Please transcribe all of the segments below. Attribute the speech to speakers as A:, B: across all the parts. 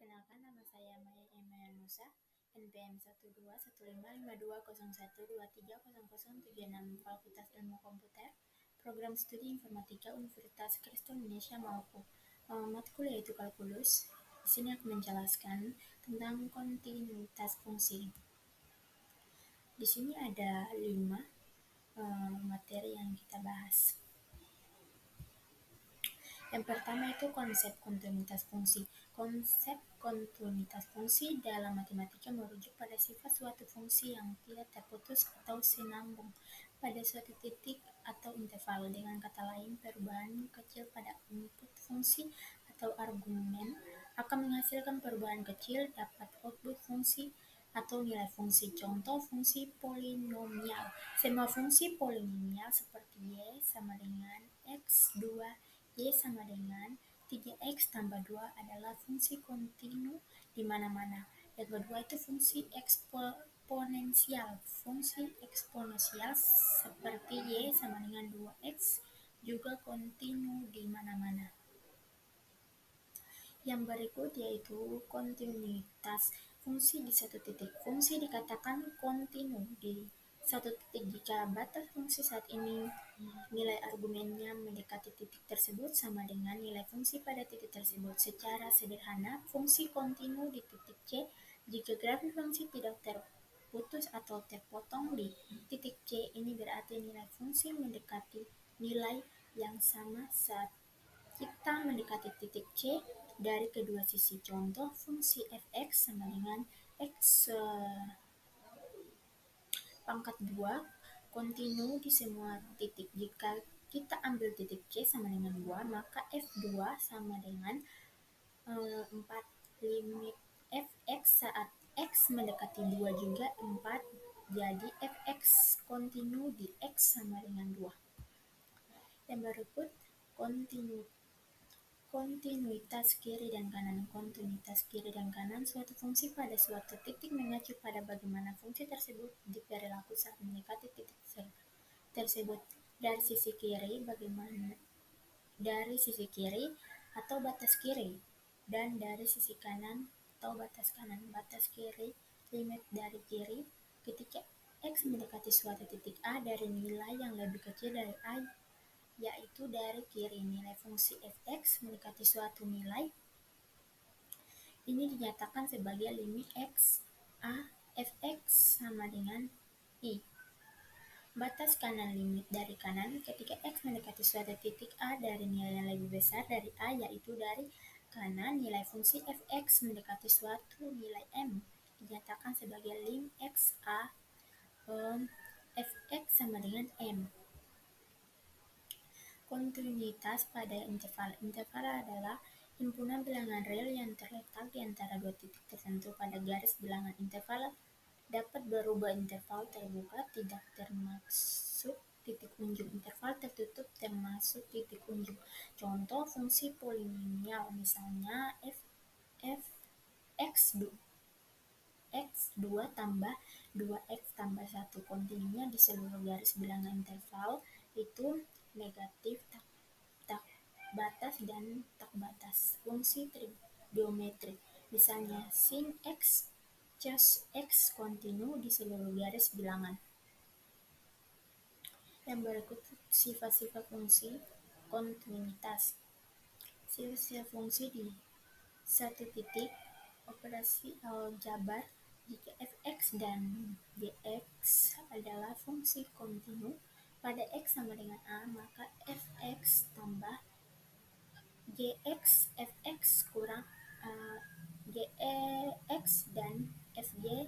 A: Perkenalkan, nama saya Maya Emanusa, NPM 12155201230030076, Fakultas Ilmu Komputer, Program Studi Informatika Universitas Kristen Indonesia Maluku. Matkul yaitu kalkulus. Di sini aku menjelaskan tentang kontinuitas fungsi. Di sini ada 5 materi yang kita bahas. Yang pertama itu konsep kontinuitas fungsi. Konsep kontinuitas fungsi dalam matematika merujuk pada sifat suatu fungsi yang tidak terputus atau sinambung pada suatu titik atau interval. Dengan kata lain, perubahan kecil pada input fungsi atau argumen akan menghasilkan perubahan kecil dapat output fungsi atau nilai fungsi. Contoh fungsi polinomial. Semua fungsi polinomial seperti y sama dengan x2, y sama dengan 3x tambah 2 adalah fungsi kontinu di mana-mana. Yang kedua itu fungsi eksponensial. Fungsi eksponensial seperti y sama dengan 2x juga kontinu di mana-mana. Yang berikut yaitu kontinuitas fungsi di satu titik. Fungsi dikatakan kontinu di satu titik jika batas fungsi saat ini nilai argumennya mendekati titik tersebut sama dengan nilai fungsi pada titik tersebut. Secara sederhana, fungsi kontinu di titik C jika grafik fungsi tidak terputus atau terpotong di titik C, ini berarti nilai fungsi mendekati nilai yang sama saat kita mendekati titik C dari kedua sisi. Contoh fungsi fx sama dengan x pangkat 2 kontinu di semua titik. Jika kita ambil titik C sama dengan 2, maka f2 sama dengan 4. Limit fx saat x mendekati 2 juga 4. Jadi fx kontinu di x sama dengan 2. Yang berikut kontinuitas kiri dan kanan. Kontinuitas kiri dan kanan suatu fungsi pada suatu titik mengacu pada bagaimana fungsi tersebut diperlaku saat mendekati titik tersebut. Dari sisi kiri atau batas kiri, dan dari sisi kanan atau batas kanan. Batas kiri, limit dari kiri ketika x mendekati suatu titik A dari nilai yang lebih kecil dari A, yaitu dari kiri. Nilai fungsi fx mendekati suatu nilai ini dinyatakan sebagai limit x a fx sama dengan i. Batas kanan, limit dari kanan ketika x mendekati suatu titik A dari nilai yang lebih besar dari A, yaitu dari kanan. Nilai fungsi fx mendekati suatu nilai m dinyatakan sebagai lim x a fx sama dengan m. Kontinuitas pada interval. Interval adalah himpunan bilangan real yang terletak di antara dua titik tertentu pada garis bilangan. Interval dapat berubah. Interval terbuka tidak termasuk titik unjuk. Interval tertutup termasuk titik unjuk. Contoh fungsi polinomial misalnya x2 tambah 2x tambah 1. Kontinunya di seluruh garis bilangan interval itu negatif, tak batas, dan tak batas. Fungsi trigonometrik misalnya sin x, cos x kontinu di seluruh garis bilangan. Yang berikut sifat-sifat fungsi kontinuitas. Sifat-sifat fungsi di satu titik. Operasi aljabar jika fx dan gx adalah fungsi kontinu pada x sama dengan a, maka fx tambah gx fx kurang gx dan fg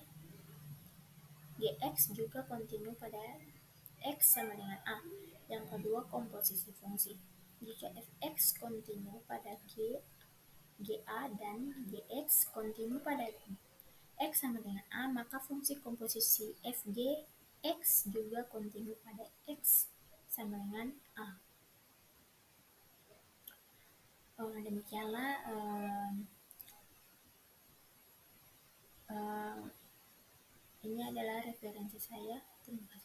A: gx juga kontinu pada x sama dengan a. Yang kedua, komposisi fungsi. Jika fx kontinu pada ga dan gx kontinu pada x sama dengan a, maka fungsi komposisi fg x juga kontinu pada x sama dengan a. Demikianlah ini adalah referensi saya. Terima kasih.